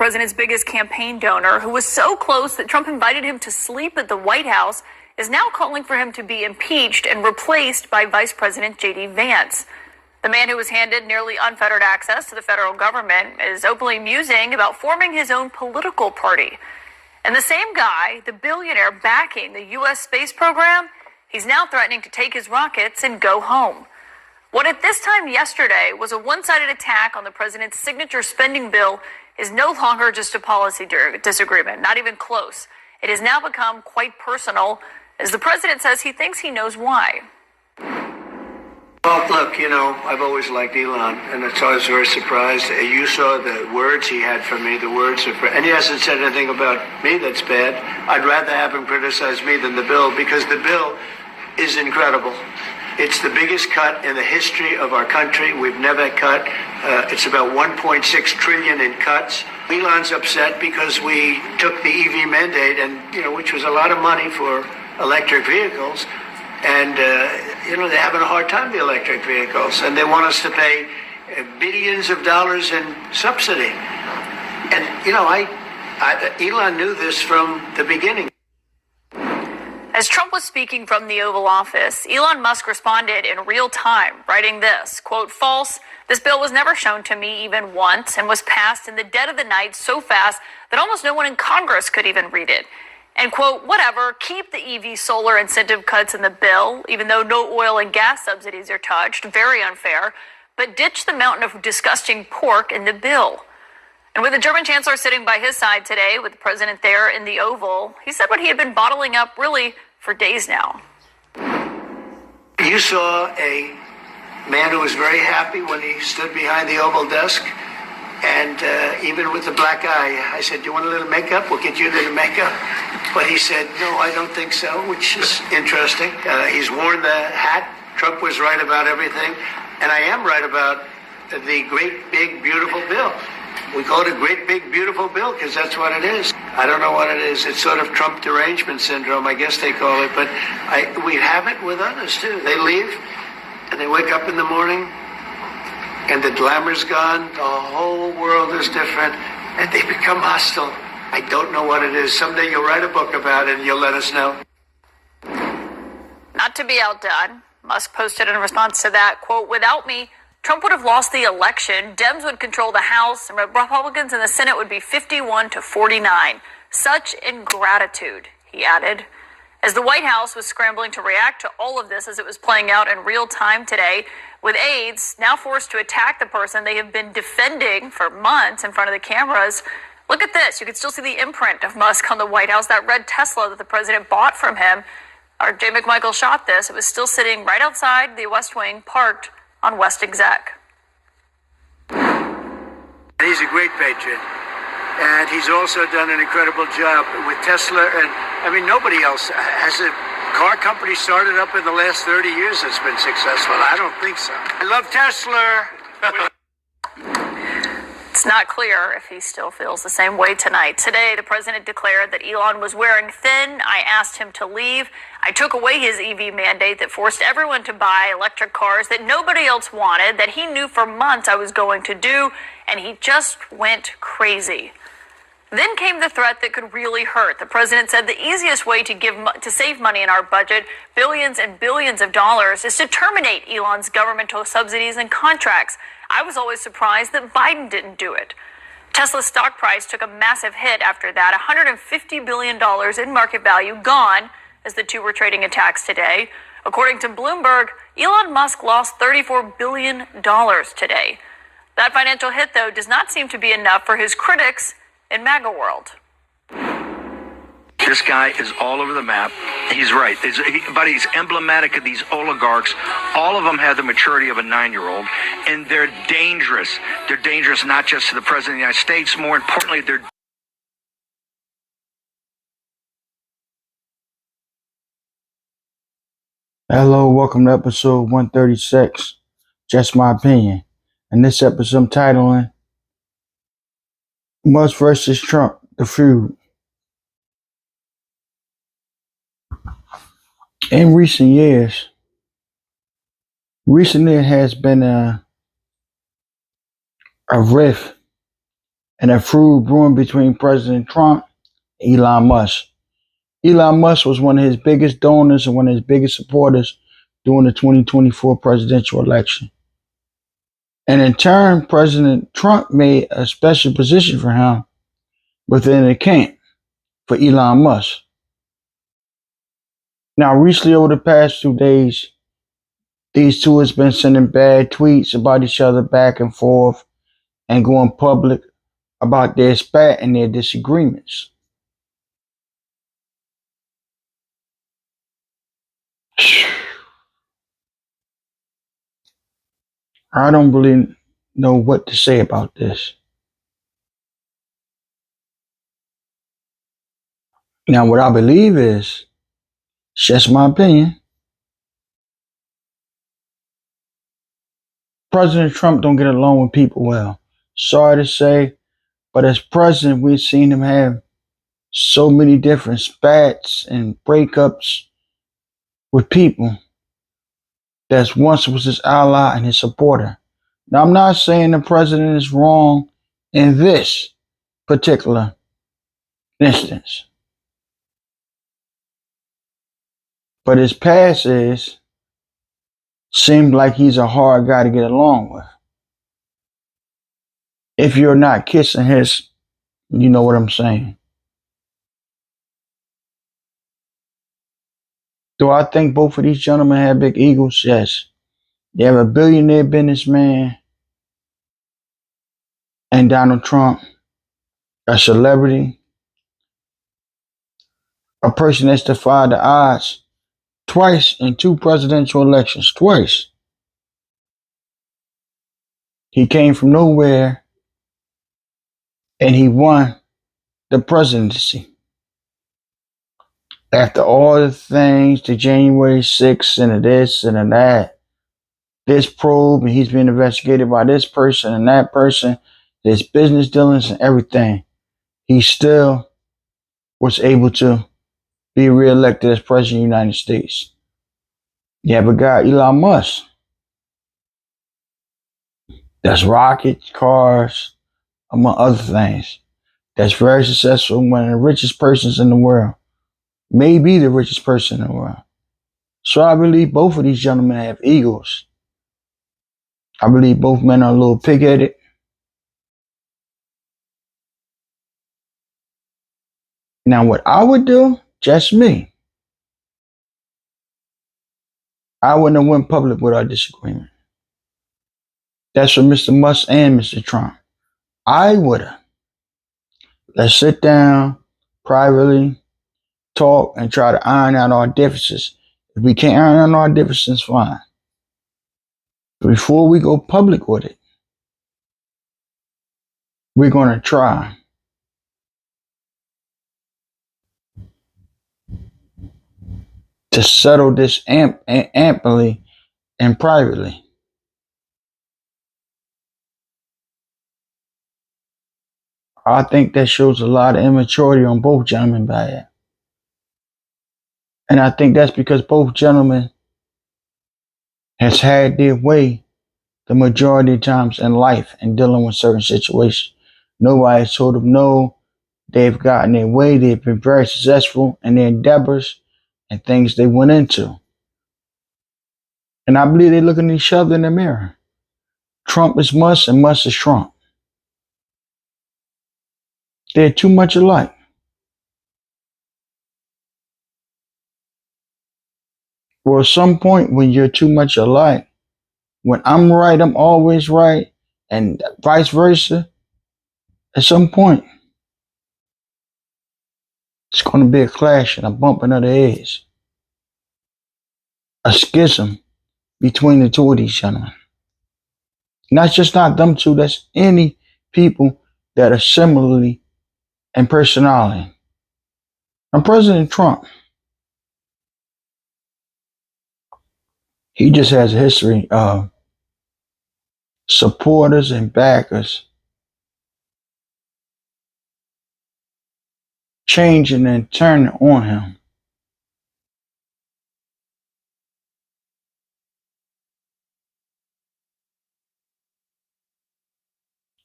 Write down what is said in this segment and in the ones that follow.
president's biggest campaign donor, who was so close that Trump invited him to sleep at the White House, is now calling for him to be impeached and replaced by Vice President J.D. Vance. The man who was handed nearly unfettered access to the federal government is openly musing about forming his own political party. And the same guy, the billionaire backing the U.S. space program, he's now threatening to take his rockets and go home. What at this time yesterday was a one-sided attack on the president's signature spending bill is no longer just a policy disagreement, not even close. It has now become quite personal, as the president says he thinks he knows why. Well, look, I've always liked Elon, and it's always very surprised. You saw the words he had for me, and he hasn't said anything about me that's bad. I'd rather have him criticize me than the bill, because the bill is incredible. It's the biggest cut in the history of our country. We've never cut. It's about 1.6 trillion in cuts. Elon's upset because we took the EV mandate, and which was a lot of money for electric vehicles, and they're having a hard time, the electric vehicles, and they want us to pay billions of dollars in subsidy. And Elon knew this from the beginning. As Trump was speaking from the Oval Office, Elon Musk responded in real time, writing this, quote, "False. This bill was never shown to me even once and was passed in the dead of the night so fast that almost no one in Congress could even read it. And quote, whatever, keep the EV solar incentive cuts in the bill, even though no oil and gas subsidies are touched, very unfair, but ditch the mountain of disgusting pork in the bill." And with the German chancellor sitting by his side today, with the president there in the Oval, he said what he had been bottling up really for days now. You saw a man who was very happy when he stood behind the Oval desk, and even with the black eye, I said, "Do you want a little makeup? We'll get you a little makeup." But he said, "No, I don't think so," which is interesting. He's worn the hat. Trump was right about everything, and I am right about the great, big, beautiful bill. We call it a great, big, beautiful bill because that's what it is. I don't know what it is. It's sort of Trump derangement syndrome, I guess they call it. But we have it with others, too. They leave, and they wake up in the morning, and the glamour's gone. The whole world is different, and they become hostile. I don't know what it is. Someday you'll write a book about it, and you'll let us know. Not to be outdone, Musk posted in response to that, quote, "Without me, Trump would have lost the election, Dems would control the House, and Republicans in the Senate would be 51 to 49. Such ingratitude," he added. As the White House was scrambling to react to all of this as it was playing out in real time today, with aides now forced to attack the person they have been defending for months in front of the cameras. Look at this. You can still see the imprint of Musk on the White House, that red Tesla that the president bought from him. Our Jay McMichael shot this. It was still sitting right outside the West Wing, parked on West Exec. He's a great patriot, and he's also done an incredible job with Tesla. And nobody else has a car company started up in the last 30 years that's been successful. I don't think so. I love Tesla. It's not clear if he still feels the same way tonight. Today, the president declared that Elon was wearing thin. I asked him to leave. I took away his EV mandate that forced everyone to buy electric cars that nobody else wanted, that he knew for months I was going to do, and he just went crazy. Then came the threat that could really hurt. The president said the easiest way to save money in our budget, billions and billions of dollars, is to terminate Elon's governmental subsidies and contracts. I was always surprised that Biden didn't do it. Tesla's stock price took a massive hit after that, $150 billion in market value gone as the two were trading attacks today. According to Bloomberg, Elon Musk lost $34 billion today. That financial hit, though, does not seem to be enough for his critics in MAGA world. This guy is all over the map. He's right. But he's emblematic of these oligarchs. All of them have the maturity of a 9-year-old, and they're dangerous. They're dangerous not just to the president of the United States. More importantly, they're Hello, welcome to episode 136, Just My Opinion. And this episode I'm titling Musk versus Trump, the feud. In recent years, there has been a rift and a feud brewing between President Trump and Elon Musk. Elon Musk was one of his biggest donors and one of his biggest supporters during the 2024 presidential election. And in turn, President Trump made a special position for him within the camp for Elon Musk. Now, recently over the past 2 days, these two has been sending bad tweets about each other back and forth and going public about their spat and their disagreements. I don't really know what to say about this. Now, what I believe is, it's just my opinion, President Trump don't get along with people well. Sorry to say, but as president, we've seen him have so many different spats and breakups with people that once was his ally and his supporter. Now, I'm not saying the president is wrong in this particular instance, but his past seemed like he's a hard guy to get along with. If you're not kissing his, you know what I'm saying. Do I think both of these gentlemen have big egos? Yes. You have a billionaire businessman and Donald Trump, a celebrity, a person that's defied the odds twice in two presidential elections. Twice. He came from nowhere and he won the presidency. After all the things, the January 6th and the this and the that, this probe, and he's being investigated by this person and that person, his business dealings and everything, he still was able to be reelected as president of the United States. You have a guy, Elon Musk, that's rockets, cars, among other things, that's very successful, one of the richest persons in the world, maybe the richest person in the world. So I believe both of these gentlemen have egos. I believe both men are a little pig-headed. Now, what I would do, just me, I wouldn't have went public with our disagreement. That's for Mr. Musk and Mr. Trump. I would have. Let's sit down, privately, talk, and try to iron out our differences. If we can't iron out our differences, fine. Before we go public with it, we're going to try to settle this amply and privately. I think that shows a lot of immaturity on both gentlemen by it. And I think that's because both gentlemen has had their way the majority of times in life in dealing with certain situations. Nobody's told them no. They've gotten their way. They've been very successful in their endeavors and things they went into. And I believe they're looking at each other in the mirror. Trump is Musk and Musk is Trump. They're too much alike. Well, at some point when you're too much alike, when I'm right, I'm always right, and vice versa, at some point, it's going to be a clash and a bumping of the heads. A schism between the two of these gentlemen. Not them two, that's any people that are similarly in personality. And President Trump, he just has a history of supporters and backers changing and turning on him.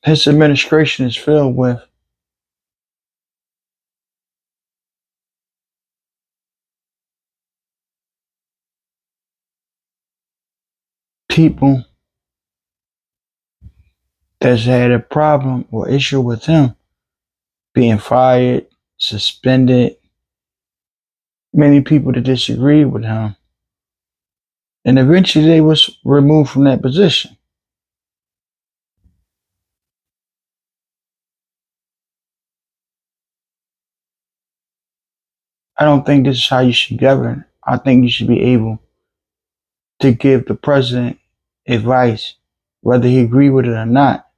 His administration is filled with people that's had a problem or issue with him being fired, suspended, many people that disagreed with him, and eventually they was removed from that position. I don't think this is how you should govern. I think you should be able to give the president advice, whether he agree with it or not.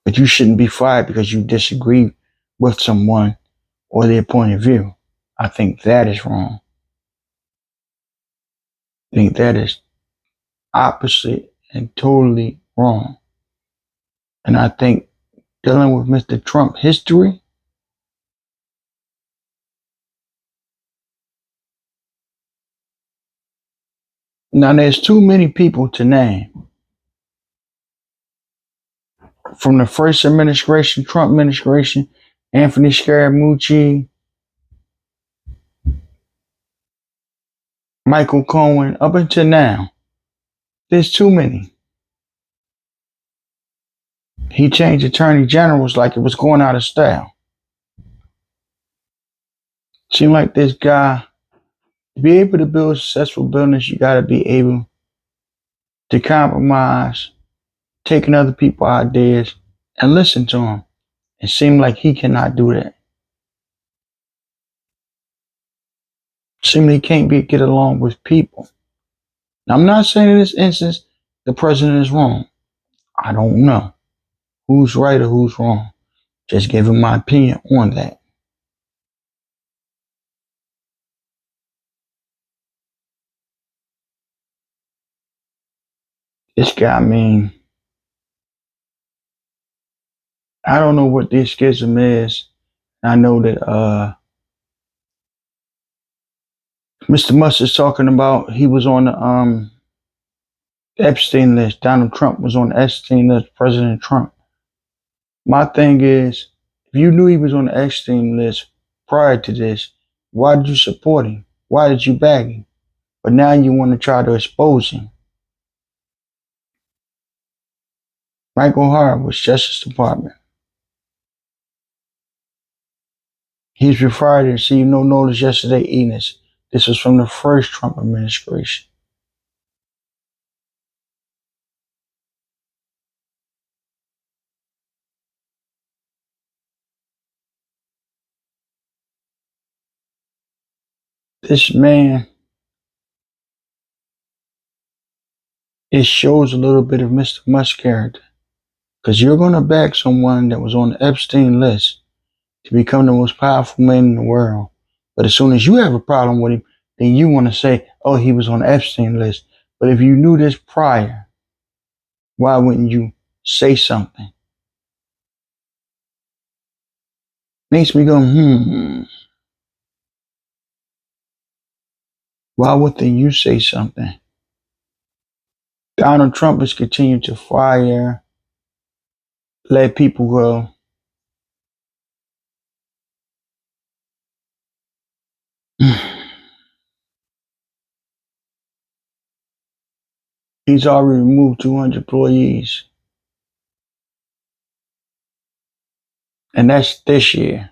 But you shouldn't be fired because you disagree with someone or their point of view. I think that is wrong. I think that is opposite and totally wrong. And I think dealing with Mr. Trump history, now there's too many people to name. From the first administration, Trump administration, Anthony Scaramucci, Michael Cohen, up until now, there's too many. He changed attorney generals like it was going out of style. Seemed like this guy, to be able to build successful business, you got to be able to compromise, taking other people's ideas, and listen to them. It seemed like he cannot do that. Seemed he can't get along with people. Now, I'm not saying in this instance the president is wrong. I don't know who's right or who's wrong. Just giving my opinion on that. This guy, I mean, I don't know what this schism is. I know that Mr. Musk is talking about he was on the Epstein list. Donald Trump was on the Epstein list, President Trump. My thing is, if you knew he was on the Epstein list prior to this, why did you support him? Why did you back him? But now you want to try to expose him. Michael Hart was Justice Department. He's required to receive no notice yesterday evening. This was from the first Trump administration. This man, it shows a little bit of Mr. Musk's character. Because you're going to back someone that was on the Epstein list to become the most powerful man in the world. But as soon as you have a problem with him, then you want to say, oh, he was on the Epstein list. But if you knew this prior, why wouldn't you say something? Makes me go, why wouldn't you say something? Donald Trump has continued to fire, let people go. He's already removed 200 employees. And that's this year.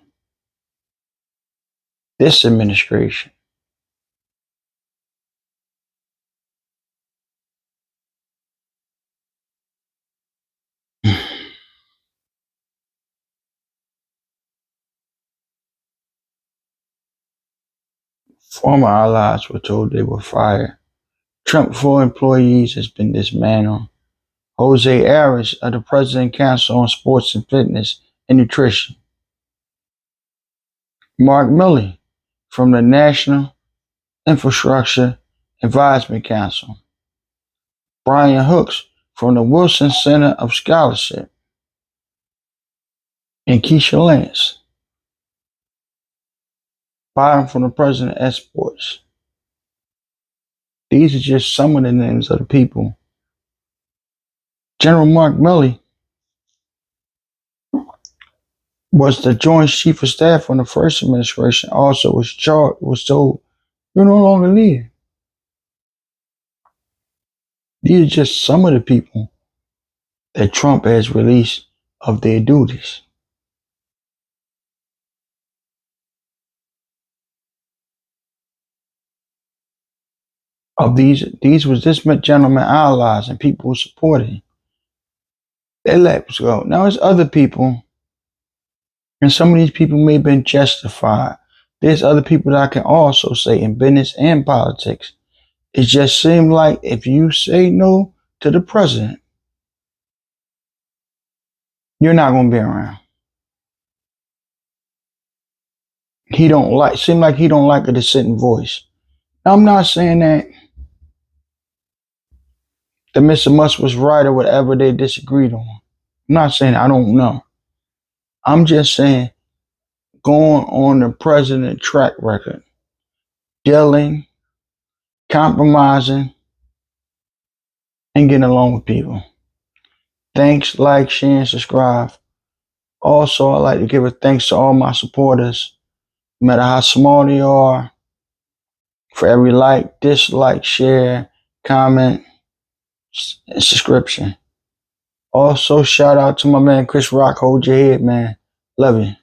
This administration. Former allies were told they were fired. Trump 4 employees has been dismantled. Jose Arias of the President Council on Sports and Fitness and Nutrition. Mark Milley from the National Infrastructure Advisement Council. Brian Hooks from the Wilson Center of Scholarship. And Keisha Lance. Biden from the President Exports. These are just some of the names of the people General Mark Milley was the Joint Chief of Staff on the first administration, also was told, you're no longer leader. These are just some of the people that Trump has released of their duties. Of these was this gentleman allies and people who supported him. They let us go. Now there's other people, and some of these people may have been justified. There's other people that I can also say in business and politics. It just seemed like if you say no to the president, you're not going to be around. Seem like he don't like a dissenting voice. Now, I'm not saying that Mr. Musk was right or whatever they disagreed on. I'm not saying I don't know. I'm just saying going on the president track record, dealing, compromising, and getting along with people. Thanks, like, share, and subscribe. Also, I'd like to give a thanks to all my supporters, no matter how small they are, for every like, dislike, share, comment, and subscription. Also, shout out to my man Chris Rock. Hold your head, man. Love you.